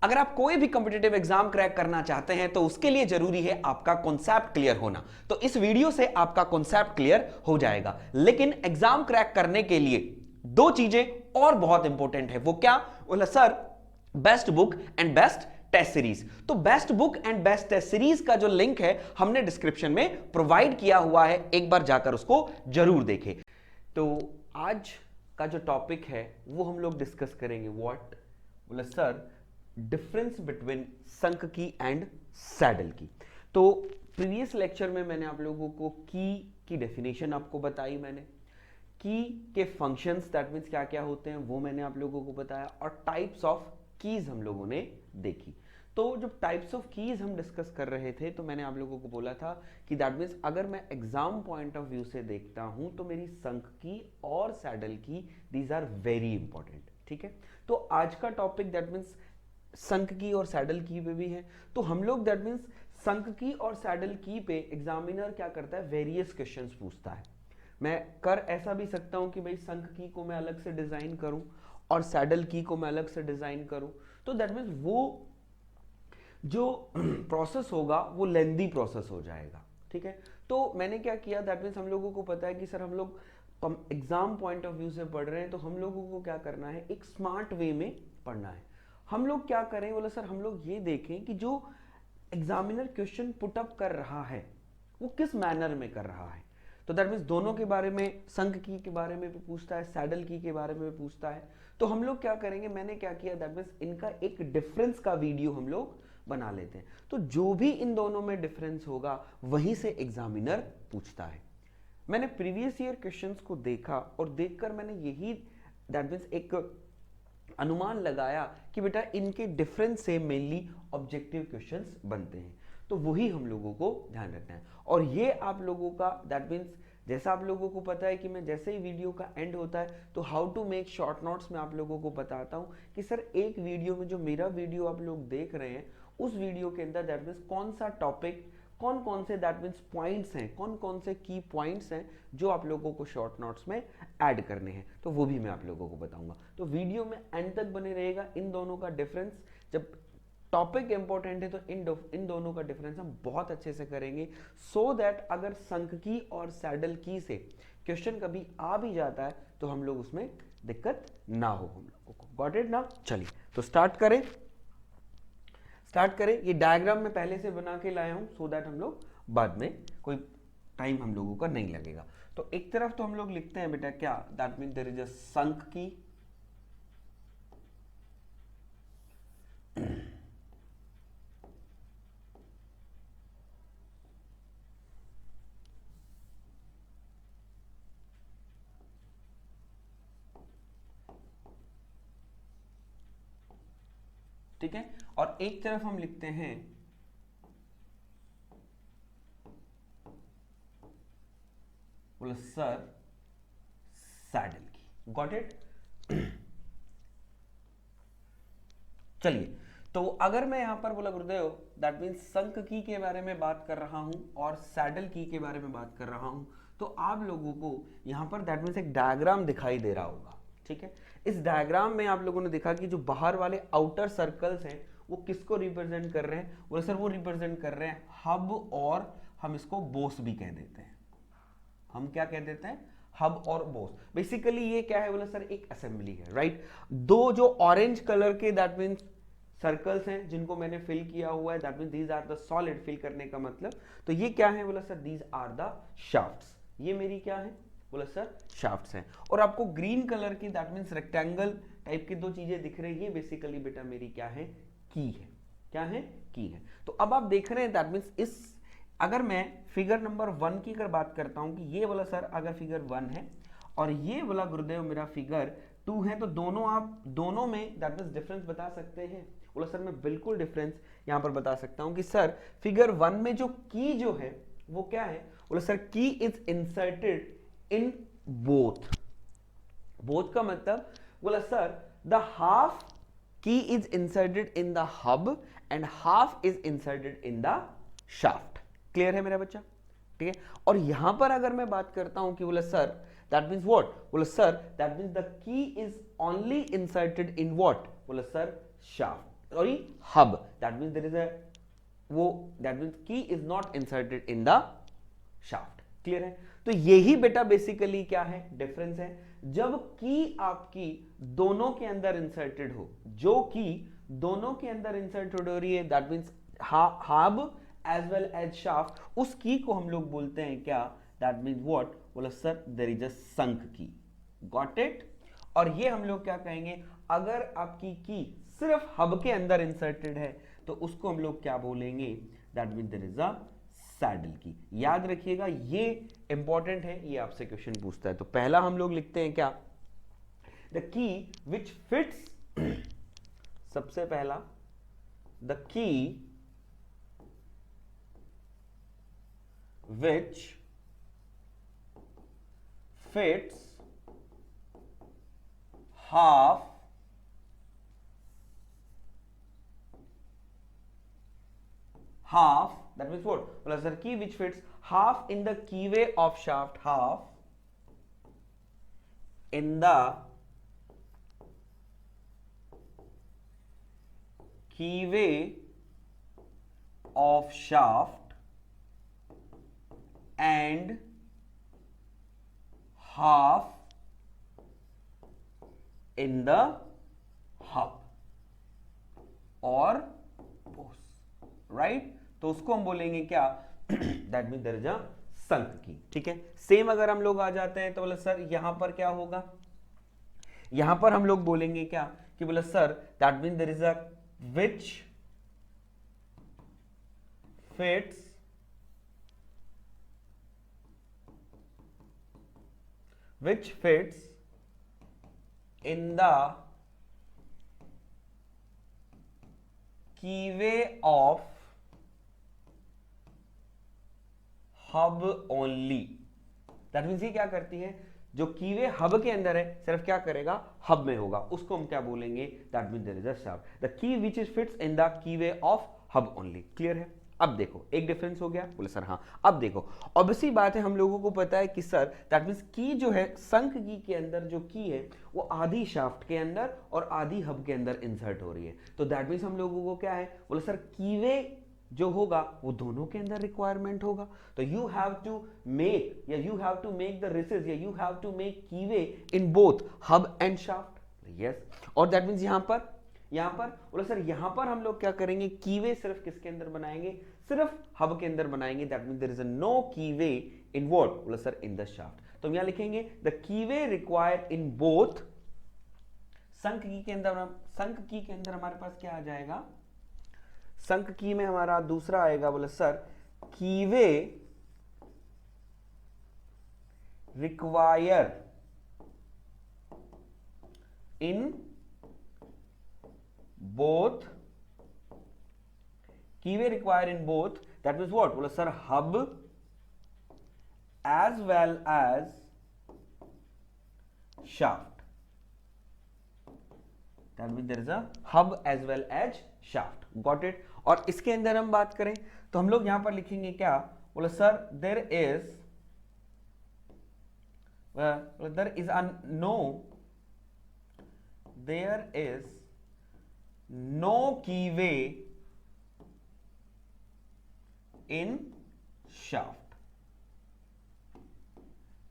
अगर आप कोई भी कॉम्पिटिटिव एग्जाम क्रैक करना चाहते हैं तो उसके लिए जरूरी है आपका कॉन्सेप्ट क्लियर होना। तो इस वीडियो से आपका कॉन्सेप्ट क्लियर हो जाएगा। लेकिन एग्जाम क्रैक करने के लिए दो चीजें और बहुत इंपॉर्टेंट है। वो क्या? बोला sir best book and best test series. तो best book and best test series का जो लिंक है हमने डिस्क्रिप्शन में प्रोवाइड किया हुआ है, एक बार जाकर उसको जरूर देखें। तो आज का जो टॉपिक है वो हम लोग डिस्कस करेंगे। व्हाट? बोला सर डिफरेंस बिटवीन संक की एंड सैडल की। तो प्रीवियस लेक्चर में मैंने आप लोगों को की डेफिनेशन आपको बताई, मैंने की के फंक्शंस दैट मीन्स क्या क्या होते हैं वो मैंने आप लोगों को बताया, और टाइप्स ऑफ कीज हम लोगों ने देखी। तो जब टाइप्स ऑफ कीज हम डिस्कस कर रहे थे तो मैंने आप लोगों को बोला था कि दैट मीन्स अगर मैं एग्जाम पॉइंट ऑफ व्यू से देखता हूं तो मेरी संक की और सैडल की दीज आर वेरी इंपॉर्टेंट। ठीक है, तो आज का topic that means sunk key और सैडल की पे भी है। तो हम लोग दैट मीन्स संक की और सैडल की पे एग्जामिनर क्या करता है, वेरियस क्वेश्चंस पूछता है। मैं कर ऐसा भी सकता हूं कि भाई संक की को मैं अलग से डिजाइन करूं और सैडल की को मैं अलग से डिजाइन करूं। तो दैट मीन्स वो जो प्रोसेस होगा वो लेंदी प्रोसेस हो जाएगा। ठीक है, तो मैंने क्या किया, दैट मीन्स हम लोगों को पता है कि सर हम लोग एग्जाम पॉइंट ऑफ व्यू से पढ़ रहे हैं, तो हम लोगों को क्या करना है, एक स्मार्ट वे में पढ़ना है। हम लोग क्या करें, बोला सर हम लोग ये देखें कि जो एग्जामिनर क्वेश्चन पुट अप कर रहा है वो किस मैनर में कर रहा है। तो दैट मीन्स दोनों के बारे में, संक की के बारे में भी पूछता है, सैडल की के बारे में भी पूछता है। तो हम लोग क्या करेंगे, मैंने क्या किया, दैट मीन्स इनका एक डिफरेंस का वीडियो हम लोग बना लेते हैं। तो जो भी इन दोनों में डिफरेंस होगा वहीं से एग्जामिनर पूछता है। मैंने प्रीवियस ईयर क्वेश्चंस को देखा और देखकर मैंने यही दैट मीन्स एक अनुमान लगाया कि बेटा इनके डिफरेंस से मेनली ऑब्जेक्टिव क्वेश्चंस बनते हैं। तो वही हम लोगों को ध्यान रखना है। और ये आप लोगों का दैट मीन्स जैसा आप लोगों को पता है कि मैं जैसे ही वीडियो का एंड होता है तो how to make short notes में आप लोगों को बताता हूं कि सर एक वीडियो में, जो मेरा वीडियो आप लोग देख रहे हैं उस वीडियो के अंदर दैट मीन्स कौन सा टॉपिक, कौन कौन से दैट मीन्स पॉइंट्स हैं, कौन कौन से की पॉइंट्स हैं जो आप लोगों को शॉर्ट नोट्स में ऐड करने हैं, तो वो भी मैं आप लोगों को बताऊंगा। तो वीडियो में एंड तक बने रहेगा। इन दोनों का डिफरेंस, जब टॉपिक इंपॉर्टेंट है तो इन दोनों का डिफरेंस हम बहुत अच्छे से करेंगे, सो दैट अगर संक की और सैडल की से क्वेश्चन कभी आ भी जाता है तो हम लोग उसमें दिक्कत ना हो हम लोगों को। गॉट इट ना? चलिए तो स्टार्ट करें। ये डायग्राम मैं पहले से बना के लाया हूं सो दैट हम लोग बाद में कोई टाइम हम लोगों का नहीं लगेगा। तो एक तरफ तो हम लोग लिखते हैं बेटा क्या, that mean there is a sunk key, ठीक है, और एक तरफ हम लिखते हैं बोला सर सैडल की। Got it? चलिए, तो अगर मैं यहां पर बोला गुरुदेव दैट मीन्स संक की के बारे में बात कर रहा हूं और सैडल की के बारे में बात कर रहा हूं, तो आप लोगों को यहां पर दैट मीन्स एक डायग्राम दिखाई दे रहा होगा। ठीक है, इस डायग्राम में आप लोगों ने देखा कि जो बाहर वाले आउटर सर्कल्स हैं वो किसको रिप्रेजेंट कर रहे हैं, बोले सर वो रिप्रेजेंट कर रहे हैं हब, और हम इसको बोस भी कह देते हैं। हम क्या कह देते हैं, हब और बोस। बेसिकली ये क्या है, बोला सर एक असेंबली है, राइट। दो जो ऑरेंज कलर के दैट मीन्स सर्कल्स हैं जिनको मैंने फिल किया हुआ है, that means these are the solid. Fill करने का मतलब, तो ये क्या है, बोला sir these are the shafts. ये मेरी क्या है, बोला सर शाफ्ट्स हैं। और आपको ग्रीन कलर की दैट मीन्स रेक्टेंगल टाइप की दो चीजें दिख रही है, बेसिकली बेटा मेरी क्या है, की है। क्या है, की है। तो अब आप देख रहे हैं दैट मीन्स इस, अगर मैं फिगर नंबर 1 की अगर बात करता हूं कि ये वाला सर अगर फिगर 1 है और ये वाला गुरुदेव मेरा फिगर 2 है, तो दोनों आप दोनों में दैट मीन्स डिफरेंस बता सकते हैं। बोला सर मैं बिल्कुल डिफरेंस यहां पर बता सकता हूं कि सर फिगर 1 में जो की जो है वो क्या है, बोला सर की is inserted in both. Both का मतलब, बोला सर द हाफ की is inserted in the hub and half is inserted in the shaft. Clear है मेरा बच्चा? ठीक है, और यहां पर अगर मैं बात करता हूं कि बोला सर दैट मीन्स व्हाट, बोला sir that means the key is only inserted in what, बोला sir shaft, sorry hub, that means there is a वो, that means key is not inserted in the shaft. Clear है? तो यही बेटा basically क्या है, difference है। जब की आपकी दोनों के अंदर इंसर्टेड हो, जो की दोनों के अंदर इंसर्टेड हो रही है, that means hub as well as shaft, उस की को हम लोग बोलते हैं क्या, दैट मीन्स व्हाट, बोला sir there is a sunk key. Got it? और ये हम लोग क्या कहेंगे, अगर आपकी की सिर्फ हब के अंदर इंसर्टेड है तो उसको हम लोग क्या बोलेंगे, that means there is a saddle key. याद रखिएगा, ये इंपॉर्टेंट है, ये आपसे क्वेश्चन पूछता है। तो पहला हम लोग लिखते हैं क्या, द की विच फिट्स, सबसे पहला the key which fits half that means what, well, sir, key which fits half in the keyway of shaft, half in the keyway of shaft and half in the hub or post, right? तो उसको हम बोलेंगे क्या, that mean there is a sunk key. ठीक है, same अगर हम लोग आ जाते हैं तो बोले सर यहां पर क्या होगा, यहां पर हम लोग बोलेंगे क्या कि बोले sir that mean there is a which fits in the keyway of hub only। That means ये क्या करती है, जो कीवे हब के अंदर है सिर्फ क्या करेगा, हब में होगा, उसको हम क्या बोलेंगे, that means there is a shaft, the key which is fits in the keyway of hub only. Clear है? अब देखो एक डिफरेंस हो गया, बोले सर हाँ। अब देखो ऑब्वियसली बात है, हम लोगों को पता है कि सर दैट मीन्स की जो है संक की के अंदर जो की है वो आधी शाफ्ट के अंदर और आधी हब के अंदर इंसर्ट हो रही है। तो दैट मीन्स हम लोगों को क्या है, बोले सर कीवे जो होगा वो दोनों के अंदर रिक्वायरमेंट होगा। तो यू हैव टू मेक, या you have to make the recess, या you have to make keyway in both hub and shaft. Yes, और दैट मीन्स यहां पर बोला सर यहां पर हम लोग क्या करेंगे, कीवे सिर्फ किसके अंदर बनाएंगे, सिर्फ हब के अंदर बनाएंगे। That means there is no keyway in what, बोला सर इन द शाफ्ट। तो हम यहां लिखेंगे the keyway required in both, sunk key के अंदर हमारे पास क्या आ जाएगा, संक की में हमारा दूसरा आएगा, बोले sir कीवे require in both, keyway require in both, that means what, बोला sir hub as well as shaft, that means there is a hub as well as shaft। got it? और इसके अंदर हम बात करें तो हम लोग यहां पर लिखेंगे क्या, बोला sir there is no keyway in shaft,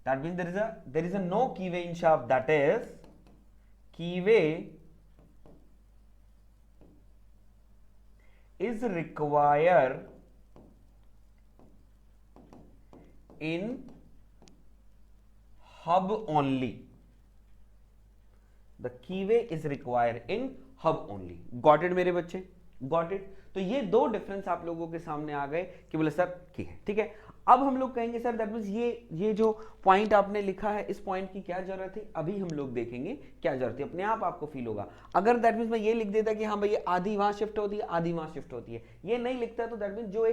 that means there is a no keyway in shaft, that is keyway is required in hub only, the keyway is required in hub only। Got it मेरे बच्चे, got it? तो ये दो difference आप लोगों के सामने आ गए कि बोले सर की है। ठीक है, अब हम लोग कहेंगे सर दैट मींस ये जो पॉइंट आपने लिखा है इस पॉइंट की क्या जरूरत है, अभी हम लोग देखेंगे क्या जरूरत है, अपने आप आपको फील होगा। अगर दैट मींस मैं ये लिख देता कि हाँ भाई आधी वहां शिफ्ट होती है आधी वहां शिफ्ट होती है, ये नहीं लिखता तो दैट मींस जो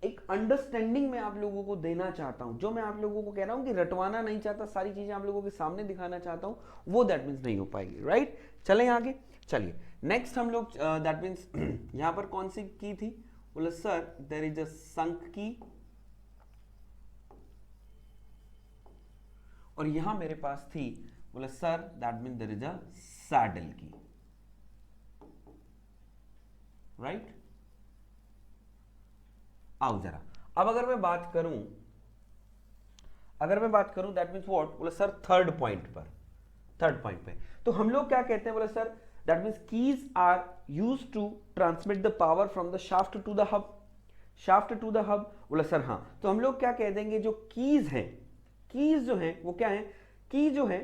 एक अंडरस्टैंडिंग मैं आप लोगों को देना चाहता हूं, जो मैं आप लोगों को कह रहा हूं कि रटवाना नहीं चाहता, सारी चीजें आप लोगों के सामने दिखाना चाहता हूं, वो दैट मींस नहीं हो पाएगी। राइट, चलें आगे। चलिए नेक्स्ट हम लोग दैट मींस यहां पर कौन सी की थी, बोले sir there is a sunk key, और यहां मेरे पास थी बोले sir that mean there is a saddle key. Right. आओ जरा, अब अगर मैं बात करूं दैट मीन्स व्हाट, बोले सर थर्ड पॉइंट पे तो हम लोग क्या कहते हैं, बोले sir that means keys are used to transmit the power from the shaft to the hub. बोले सर हाँ, तो हम लोग क्या कह देंगे, जो कीज जो हैं वो क्या है, की जो है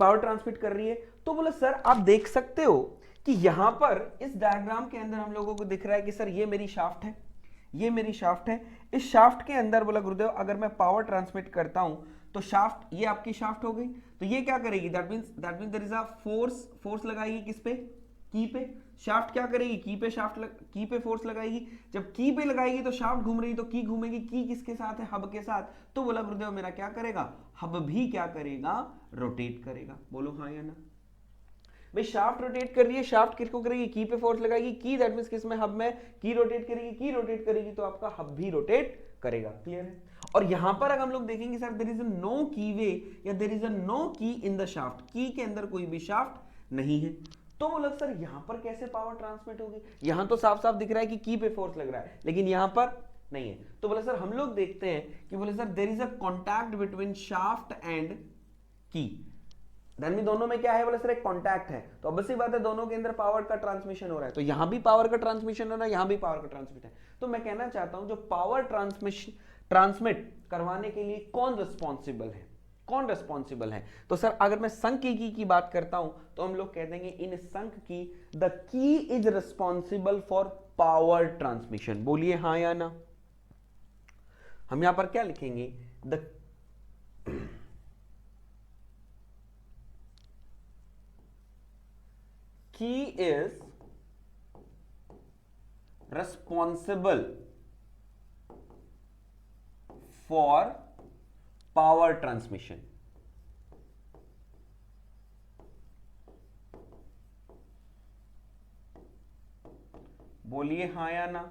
पावर ट्रांसमिट कर रही है। तो बोले सर आप देख सकते हो कि यहां पर इस डायग्राम के अंदर हम लोगों को दिख रहा है कि सर ये मेरी शाफ्ट है, इस शाफ्ट के अंदर बोला गुरुदेव अगर मैं पावर ट्रांसमिट करता हूं तो शाफ्ट, ये आपकी शाफ्ट हो गई, तो ये क्या करेगी, that means there is a force लगाएगी किस पे, की पे। शाफ्ट क्या करेगी, की पे फोर्स लगाएगी। जब की पे लगाएगी तो शाफ्ट घूम रही, तो की घूमेगी, की किसके साथ है, हब के साथ। तो बोला गुरुदेव मेरा क्या करेगा, हब भी क्या करेगा, रोटेट करेगा। बोलो हाँ या ना। भाई शाफ्ट रोटेट कर रही है, शाफ्ट किसको करेगी, की पे फोर्स लगाएगी, की दैट मींस किस में, हब में, की रोटेट करेगी तो आपका हब भी रोटेट करेगा। क्लियर है। और यहां पर अगर हम लोग देखेंगे sir there is a no keyway या देयर इज अ नो की इन द शाफ्ट, की के अंदर कोई भी शाफ्ट नहीं है, तो बोला सर यहां पर कैसे पावर ट्रांसमिट होगी। यहां तो साफ साफ दिख रहा है कि की पे फोर्स लग रहा है, लेकिन यहां पर नहीं है। तो बोला सर हम लोग देखते हैं कि बोले sir there is a contact between shaft and key, then भी दोनों में क्या है, बोले सर एक कॉन्टैक्ट है, तो ऑब्वियसली बात है दोनों के अंदर पावर का ट्रांसमिशन हो रहा है, तो यहां भी पावर का ट्रांसमिशन हो रहा है, यहां भी पावर का ट्रांसमिशन है। तो मैं कहना चाहता हूं जो पावर ट्रांसमिट करवाने के लिए कौन रिस्पॉन्सिबल है, तो सर अगर मैं संक की बात करता हूं तो हम लोग कह देंगे इन संक की the key is responsible for power transmission. बोलिए हाँ या ना। हम यहां पर क्या लिखेंगे, the key is responsible for power transmission। बोलिए हाँ या ना,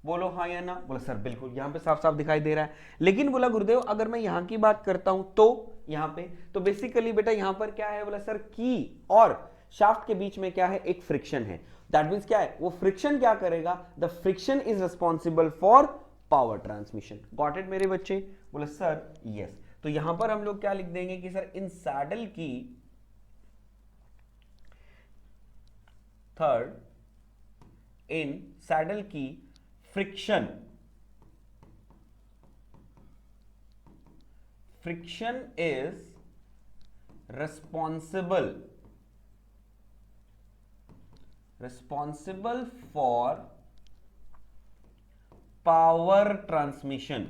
बोलो हाँ या ना। बोला सर बिल्कुल, यहां पे साफ साफ दिखाई दे रहा है, लेकिन बोला गुरुदेव अगर मैं यहां की बात करता हूं तो यहां पे तो बेसिकली बेटा यहां पर क्या है, बोला सर की और शाफ्ट के बीच में क्या है, एक फ्रिक्शन है। दैट मींस क्या है, वो फ्रिक्शन क्या करेगा, the friction is responsible for power transmission. Got it मेरे बच्चे। बोले सर यस। तो यहां पर हम लोग क्या लिख देंगे कि सर इन सैडल की थर्ड इन सैडल की friction is responsible for power transmission।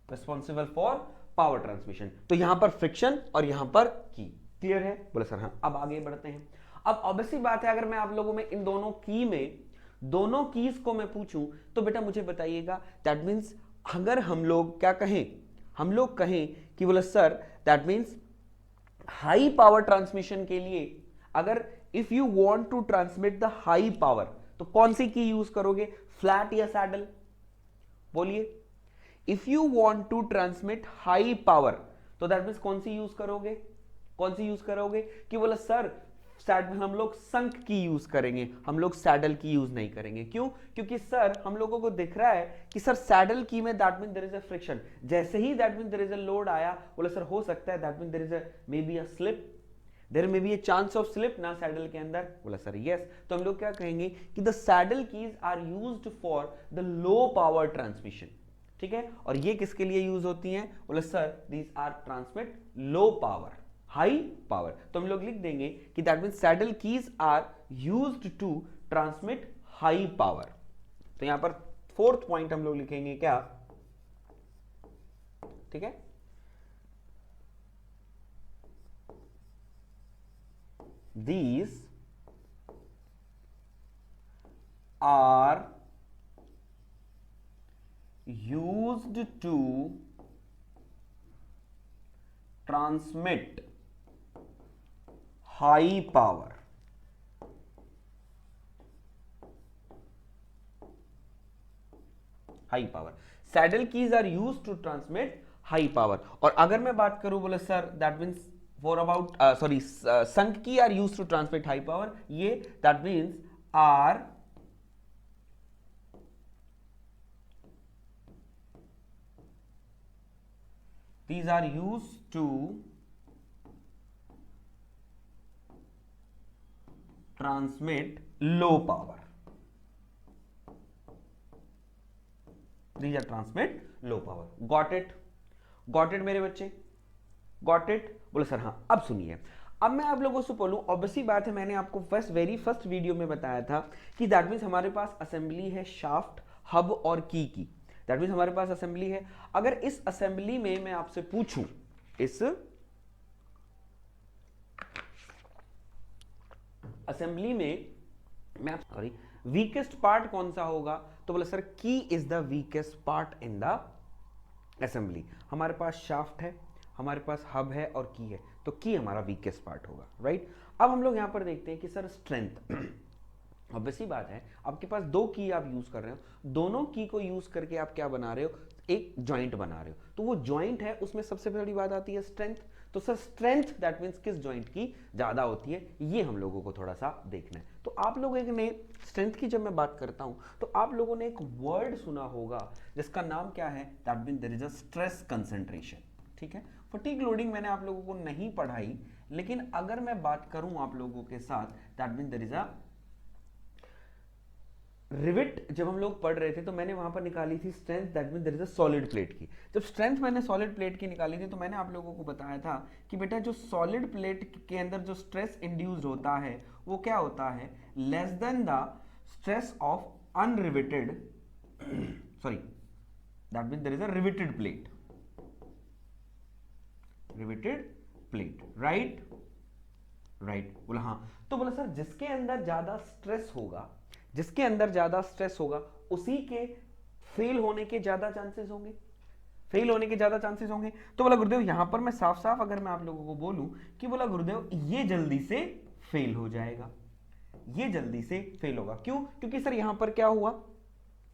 Responsible for power transmission, तो यहां पर फ्रिक्शन और यहां पर की। क्लियर है। बोले सर हाँ। अब आगे बढ़ते हैं। अब ऑब्वियसली बात है अगर मैं आप लोगों में इन दोनों कीज को मैं पूछूं तो बेटा मुझे बताइएगा, दैट मींस अगर हम लोग क्या कहें, हम लोग कहें कि बोले sir that means high power transmission के लिए अगर if you want to transmit the high power तो कौन सी की यूज करोगे, फ्लैट या सैडल। बोलिए if you want to transmit high power तो दैट मींस कौन सी यूज करोगे कि बोला सर हम लोग संक की यूज करेंगे, हम लोग सैडल की यूज नहीं करेंगे। क्यों, क्योंकि सर हम लोगों को दिख रहा है कि सर सैडल की में that mean there is a friction, जैसे ही that mean there is a load आया, बोले सर हो सकता है that mean there is a may be a slip, there may B a chance of slip ना saddle के अंदर। बोला सर यस। तो हम लोग क्या कहेंगे कि the saddle keys are used for the low power transmission. ठीक है, और ये किसके लिए यूज होती हैं, बोले sir these are transmit low power high power. तो हम लोग लिख देंगे कि that means saddle keys are used to transmit high power. तो यहां पर फोर्थ पॉइंट हम लोग लिखेंगे क्या, ठीक है, these are used to transmit high power। High power, saddle keys are used to transmit high power. और अगर मैं बात करूं बोले sir that means for about sunk key are used to transmit high power, ये that means are these are used to transmit low power. These are transmit low power. Got it? Got it मेरे बच्चे? Got it? बोले sir हाँ। अब सुनिए, अब मैं आप लोगों से बोलूं, ऑब्वियसली बात है, मैंने आपको वेरी फर्स्ट वीडियो में बताया था कि दैट मीन्स हमारे पास असेंबली है शाफ्ट, हब और की। दैट मीन्स हमारे पास असेंबली है। अगर इस असेंबली में मैं आपसे पूछूं, इस असेंबली में मैं सॉरी वीकेस्ट पार्ट कौन सा होगा, तो बोला सर की is the weakest part in the assembly. हमारे पास शाफ्ट है, हमारे पास हब है और की है, तो की हमारा वीकेस्ट पार्ट होगा, राइट। अब हम लोग यहां पर देखते हैं कि सर स्ट्रेंथ, ऑब्वियसली बात है आपके पास दो की आप यूज कर रहे हो, दोनों की को यूज करके आप क्या बना रहे हो, एक जॉइंट बना रहे हो। तो वो जॉइंट है, उसमें सबसे बड़ी बात आती है स्ट्रेंथ। तो सर स्ट्रेंथ दैट मींस किस जॉइंट की ज्यादा होती है, ये हम लोगों को थोड़ा सा देखना है। तो आप लोगों ने स्ट्रेंथ की जब मैं बात करता हूं तो आप लोगों ने एक वर्ड सुना होगा जिसका नाम क्या है, that means there is a stress concentration. ठीक है, फटीग लोडिंग मैंने आप लोगों को नहीं पढ़ाई, लेकिन अगर मैं बात करूं आप लोगों के साथ, that means there is a rivet. जब हम लोग पढ़ रहे थे तो मैंने वहां पर निकाली थी strength, that means there is a solid plate की। जब स्ट्रेंथ मैंने सॉलिड प्लेट की निकाली थी तो मैंने आप लोगों को बताया था कि बेटा जो सॉलिड प्लेट के अंदर जो स्ट्रेस इंड्यूस्ड होता है वो क्या होता है, less than the stress of unriveted sorry that means there is a riveted plate, riveted plate, right right. बोला हाँ। तो बोला सर जिसके अंदर ज्यादा स्ट्रेस होगा, जिसके अंदर ज्यादा स्ट्रेस होगा उसी के फेल होने के ज्यादा चांसेस होंगे, फेल होने के ज्यादा चांसेस होंगे। तो बोला गुरुदेव यहां पर मैं साफ साफ अगर मैं आप लोगों को बोलूं कि बोला गुरुदेव ये जल्दी से फेल हो जाएगा, ये जल्दी से फेल होगा। क्यों? क्योंकि सर यहां पर क्या हुआ,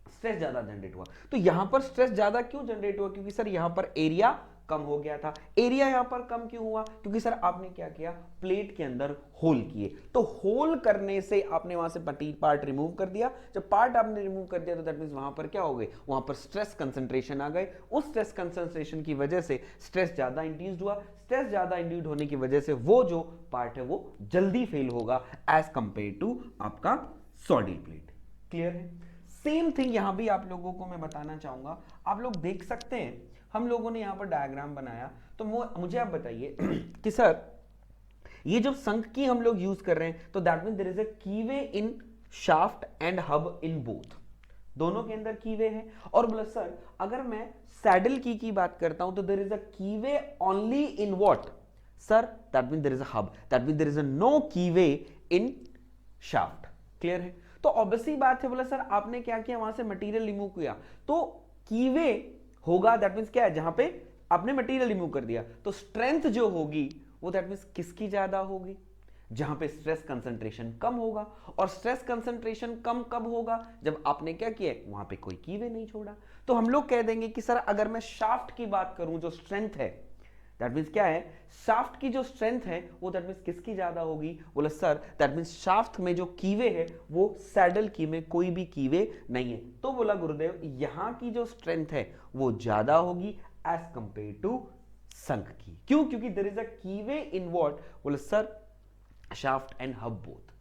स्ट्रेस ज्यादा जनरेट हुआ। तो यहां पर स्ट्रेस ज्यादा क्यों जनरेट हुआ, क्योंकि सर यहां पर एरिया कम हो गया था। एरिया यहां पर कम क्यों हुआ, क्योंकि सर आपने क्या किया, प्लेट के अंदर होल किए। तो होल करने से आपने वहां से पार्ट रिमूव कर दिया। जब पार्ट आपने रिमूव कर दिया तो दैट मींस वहां पर क्या हो गए, वहां पर स्ट्रेस कंसंट्रेशन आ गए। उस स्ट्रेस कंसंट्रेशन की वजह से स्ट्रेस ज्यादा इंड्यूस्ड हुआ। स्ट्रेस ज्यादा इंड्यूस्ड होने की वजह से वो जो पार्ट है वो जल्दी फेल होगा एज कंपेयर टू आपका सॉलिड प्लेट। क्लियर है? सेम थिंग यहां भी आप लोगों को मैं बताना चाहूंगा। आप लोग देख सकते हैं हम लोगों ने यहां पर डायग्राम बनाया, तो मुझे आप बताइए कि सर ये जब संक की हम लोग यूज कर रहे हैं तो that mean there is a keyway in shaft and hub in both, दोनों के अंदर कीवे है। और बोला सर अगर मैं सैडल की बात करता हूं तो there is a keyway only in what, sir that mean there is a hub, that mean there is a no keyway in shaft. Clear है? तो ऑब्वियसली बात है, बोला सर आपने क्या किया, वहां से मटेरियल रिमूव किया तो कीवे होगा, दैट मींस क्या है, जहां पे आपने मटेरियल रिमूव कर दिया तो स्ट्रेंथ जो होगी वो दैट मींस किसकी ज्यादा होगी, जहां पे स्ट्रेस कंसंट्रेशन कम होगा। और स्ट्रेस कंसंट्रेशन कम कब होगा, जब आपने क्या किया, वहां पे कोई कीवे नहीं छोड़ा। तो हम लोग कह देंगे कि सर अगर मैं शाफ्ट की बात करूं, जो स्ट्रेंथ है दैट मींस क्या है, शाफ्ट की जो स्ट्रेंथ है वो दैट मींस किसकी ज्यादा होगी, बोला सर दैट मींस शाफ्ट में जो कीवे है वो सैडल की में कोई भी कीवे नहीं है। तो बोला गुरुदेव यहां की जो स्ट्रेंथ है वो ज्यादा होगी as compare to sunk key. क्यों? क्योंकि there is a keyway in what, बोला sir shaft and hub both.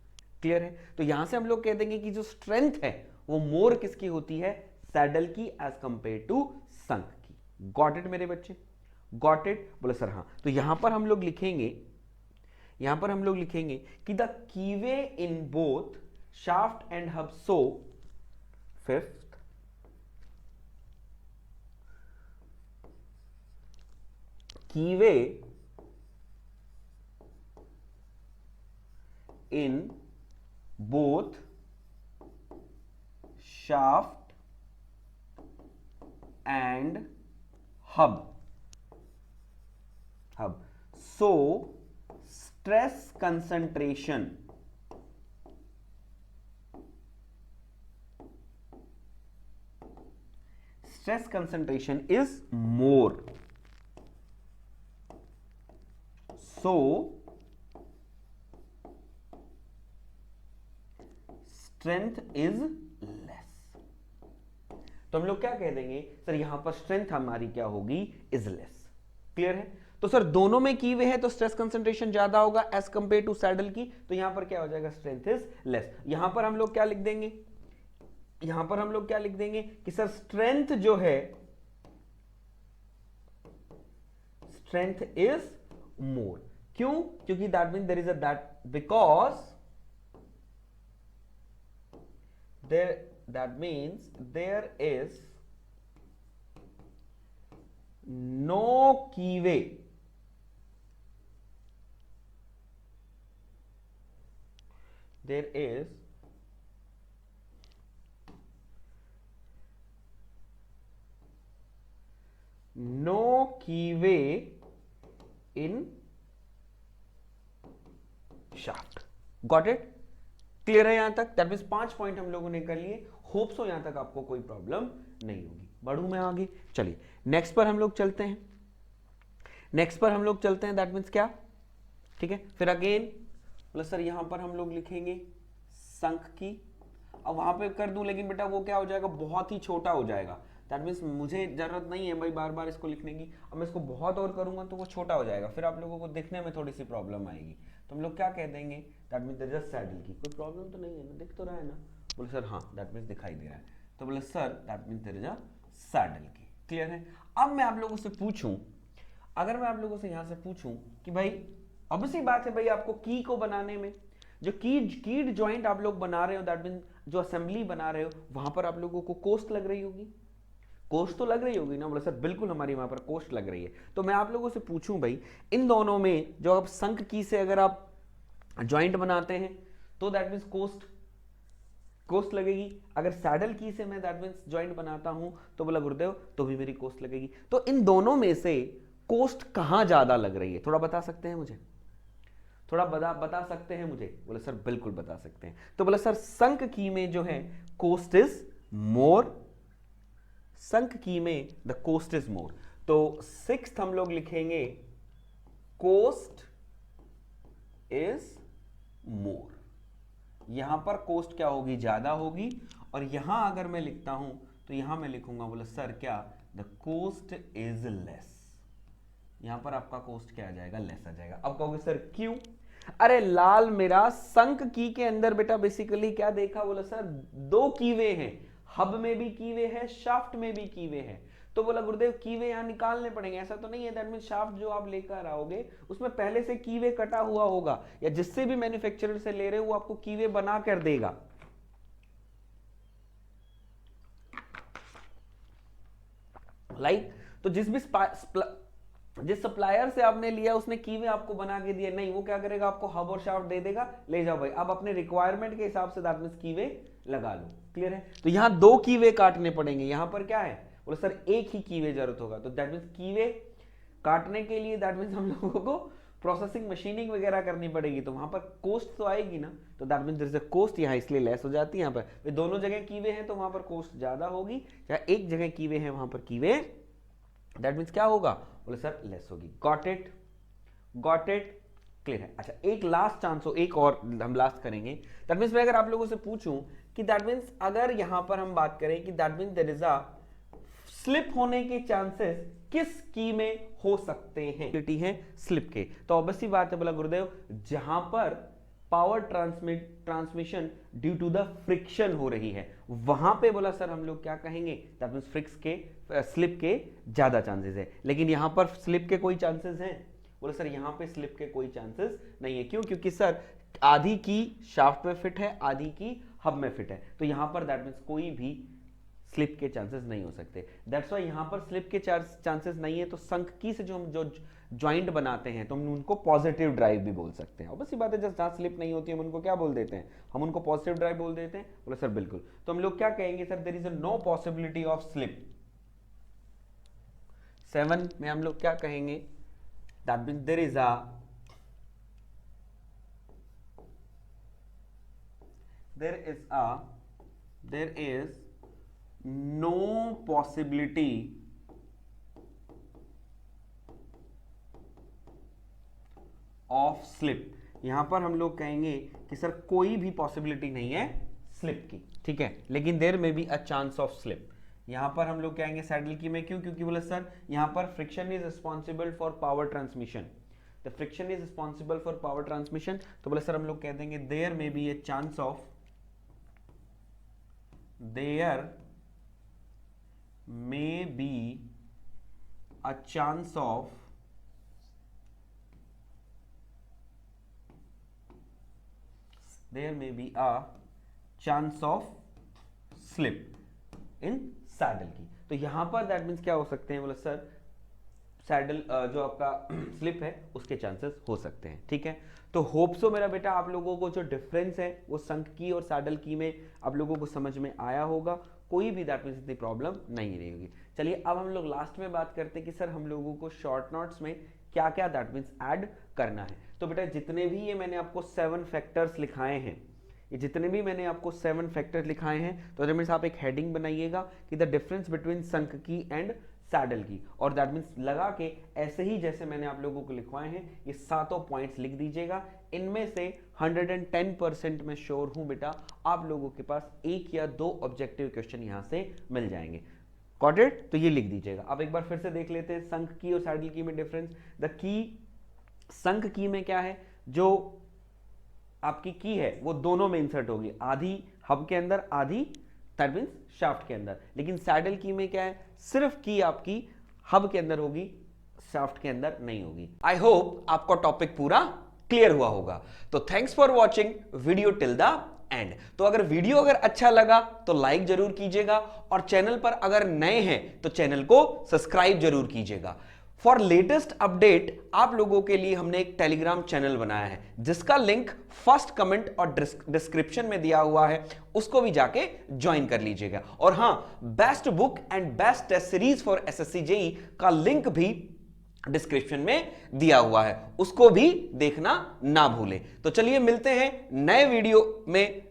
Clear है? तो यहां से हम लोग कह देंगे कि जो स्ट्रेंथ है वो मोर किसकी होती है, सैडल की as compare to sunk key. Got it मेरे बच्चे? Got it? बोले सर हाँ। तो यहां पर हम लोग लिखेंगे, यहां पर हम लोग लिखेंगे कि the कीवे in both shaft and hub, so fifth कीवे in both shaft and hub, so stress concentration is more, so strength is less. तो हम लोग क्या कह देंगे सर, यहां पर स्ट्रेंथ हमारी क्या होगी, इज लेस। क्लियर है? तो सर दोनों में की हुए है तो स्ट्रेस कंसंट्रेशन ज्यादा होगा एज कंपेयर टू सैडल की, तो यहां पर क्या हो जाएगा, स्ट्रेंथ इज लेस। यहां पर हम लोग क्या लिख देंगे, यहां पर हम लोग क्या लिख देंगे कि सर स्ट्रेंथ जो है, स्ट्रेंथ इज मोर। क्यों? क्योंकि that mean there is a that, because that means there is no keyway there is no keyway in shaft. Got it? Clear है यहां तक? दैट मींस 5 पॉइंट हम लोगों ने कर लिए। होप सो यहां तक आपको कोई प्रॉब्लम नहीं होगी। बढ़ूं मैं आगे? चलिए नेक्स्ट पर हम लोग चलते हैं। नेक्स्ट पर हम लोग चलते हैं, दैट मींस क्या, ठीक है। फिर अगेन प्लस सर यहां पर हम लोग लिखेंगे संक की। अब वहां पे कर दूं, लेकिन बेटा वो क्या हो जाएगा, बहुत ही छोटा हो जाएगा। दैट मींस मुझे जरूरत नहीं है भाई बार बार इसको लिखने की। अब मैं इसको बहुत और करूंगा तो वो छोटा हो जाएगा, फिर आप लोगों को दिखने में थोड़ी सी प्रॉब्लम आएगी। तो हम लोग क्या कह देंगे, that means there is a saddle key. कोई प्रॉब्लम तो नहीं है ना, दिख तो रहा है ना? बोले सर हाँ, दैट मींस दिखाई दे रहा है। तो बोले sir that means there is a saddle key. Clear है? अब मैं आप लोगों से पूछूं, अगर मैं आप लोगों से यहां से पूछूं कि भाई ऑब्वियसली बात है भाई, आपको की को बनाने में जो कीड जॉइंट आप लोग बना रहे हो, दैट मीन जो असेंबली बना रहे हो, वहां पर आप लोगों को कोस्ट लग रही होगी। कोस्ट तो लग रही होगी ना? बोले सर बिल्कुल हमारी वहां पर कोस्ट लग रही है। तो मैं आप लोगों से पूछूं भाई, इन दोनों में जो आप संक की से अगर आप जॉइंट बनाते हैं तो दैट मीन्स कोस्ट लगेगी। अगर सैडल की से मैं दैट मीन्स जॉइंट बनाता हूं तो बोला गुरुदेव तो भी मेरी कोस्ट लगेगी। तो इन दोनों में से कोस्ट कहां ज्यादा लग रही है, थोड़ा बता सकते हैं मुझे? थोड़ा बता सकते हैं मुझे? बोले सर बिल्कुल बता सकते हैं। तो बोला सर संक की में जो है कोस्ट इज मोर, संक की में द कोस्ट इज मोर। तो 6th हम लोग लिखेंगे कोस्ट इज मोर। यहां पर कोस्ट क्या होगी, ज्यादा होगी। और यहां अगर मैं लिखता हूं तो यहां मैं लिखूंगा, बोला सर क्या, द कोस्ट इज लेस। यहां पर आपका कोस्ट क्या आ जाएगा, लेस आ जाएगा। अब कहोगे सर क्यों? अरे लाल मेरा संक की के अंदर बेटा बेसिकली क्या देखा, बोला सर 2 कीवे हैं, हब में भी कीवे है, शाफ्ट में भी कीवे है। तो बोला गुरुदेव कीवे यहां निकालने पड़ेंगे, ऐसा तो नहीं है दैट मीन शाफ्ट जो आप लेकर आओगे उसमें पहले से कीवे कटा हुआ होगा, या जिससे भी मैन्युफैक्चरर से ले रहे हो वो आपको कीवे बना कर देगा। लाइक तो जिस सप्लायर से आपने लिया उसने कीवे आपको बना के दिया नहीं, वो क्या करेगा, आपको हब और शाफ्ट दे देगा, ले जाओ भाई अब अपने रिक्वायरमेंट के हिसाब से दैट मींस कीवे लगा लो। क्लियर है? तो यहां 2 कीवे काटने पड़ेंगे। यहां पर क्या है, बोले सर एक ही कीवे जरूरत होगा। तो दैट मींस कीवे काटने के लिए दैट मींस हम लोगों को प्रोसेसिंग मशीनिंग वगैरह करनी पड़ेगी, तो वहां पर कोस्ट तो आएगी ना। तो that means there is a cost, यहां इसलिए लेस हो जाती है। यहां पर दोनों जगह कीवे हैं तो वहां पर कोस्ट ज्यादा होगी, या एक जगह कीवे हैं वहां पर कीवे दैट मींस क्या होगा, बोले सर लेस होगी। Got it? Got it? Clear है? अच्छा एक लास्ट चांस हो, एक और हम लास्ट करेंगे। दैट मींस मैं अगर आप लोगों से पूछूं कि दैट मींस अगर यहां पर हम बात करें कि that means there is a slip होने के चांसेस किस की में हो सकते हैं, है स्लिप के। तो ऑब्वियसली बात है, बोला गुरुदेव जहां पर power transmission due to the friction हो रही है वहां पे बोला सर हम लोग क्या कहेंगे, दैट मींस स्लिप के ज्यादा चांसेस है। लेकिन यहां पर स्लिप के कोई चांसेस हैं? बोले सर यहां पे स्लिप के कोई चांसेस नहीं है। क्यों? क्योंकि सर आधी की शाफ्ट में फिट है, आधी की हब में फिट है, तो यहां पर दैट मींस कोई भी स्लिप के चांसेस नहीं हो सकते। दैट्स वाई यहां पर स्लिप के चांसेस नहीं है। तो संक की से जो हम जो ज्वाइंट बनाते हैं तो हम उनको पॉजिटिव ड्राइव भी बोल सकते हैं। ऑब्वियसली बात है जहां स्लिप नहीं होती है हम उनको क्या बोल देते हैं, हम उनको पॉजिटिव ड्राइव बोल देते हैं। बोले सर बिल्कुल। तो हम लोग क्या कहेंगे, sir there is no possibility of slip. 7 में हम लोग क्या कहेंगे, that means there is no possibility of slip. यहां पर हम लोग कहेंगे कि सर कोई भी पॉसिबिलिटी नहीं है स्लिप की, ठीक है, लेकिन there may B a chance of slip. यहां पर हम लोग कहेंगे सैडल की में, क्यों? क्योंकि बोले सर यहां पर friction is responsible for power transmission, the friction is responsible for power transmission, तो बोले सर हम लोग कह देंगे there may be a chance of, there may be a chance of there may be a chance of slip in saddle की। तो यहां पर दैट मीन्स क्या हो सकते हैं? बोले सर सैडल जो आपका स्लिप है उसके चांसेस हो सकते हैं, ठीक है। तो होप सो मेरा बेटा आप लोगों को जो डिफरेंस है वो संक की और सैडल की में आप लोगों को समझ में आया होगा, कोई भी दैट मीन्स इतनी प्रॉब्लम नहीं रहेगी। चलिए अब हम लोग लास्ट में बात करते हैं कि सर हम लोगों को शॉर्ट नोट्स में क्या क्या दैट मीन्स ऐड करना है। तो बेटा जितने भी ये मैंने आपको 7 फैक्टर्स लिखाए हैं, ये जितने भी मैंने आपको 7 फैक्टर्स लिखाए हैं, तो दैट मीन्स आप एक हेडिंग बनाइएगा कि द डिफरेंस बिटवीन संक की एंड सैडल की, और दैट मीन्स लगा के ऐसे ही जैसे मैंने आप लोगों को लिखवाए हैं ये सातों पॉइंट्स लिख दीजिएगा। इनमें से 110% मैं श्योर हूं बेटा आप लोगों के पास 1 या 2 ऑब्जेक्टिव क्वेश्चन यहां से मिल जाएंगे। Got it? तो ये लिख दीजिएगा। अब एक बार फिर से देख लेते हैं संक की और सैडल की में डिफरेंस। द की, संक की में क्या है, जो आपकी की है वो दोनों में इंसर्ट होगी, आधी हब के अंदर, आधी दैट मींस शाफ्ट के अंदर। लेकिन सैडल की में क्या है, सिर्फ की आपकी हब के अंदर होगी, शाफ्ट के अंदर नहीं होगी। आई होप आपको टॉपिक पूरा क्लियर हुआ होगा। तो thanks for watching video till the end. तो अगर वीडियो अगर अच्छा लगा तो लाइक जरूर कीजिएगा, और चैनल पर अगर नए हैं तो चैनल को सब्सक्राइब जरूर कीजिएगा। फॉर लेटेस्ट अपडेट आप लोगों के लिए हमने एक टेलीग्राम चैनल बनाया है जिसका लिंक फर्स्ट कमेंट और डिस्क्रिप्शन में दिया हुआ है, उसको भी जाके ज्वाइन कर लीजिएगा। और हां, best book and best test series for SSC JEE का लिंक भी डिस्क्रिप्शन में दिया हुआ है, उसको भी देखना ना भूलें। तो चलिए मिलते हैं नए वीडियो में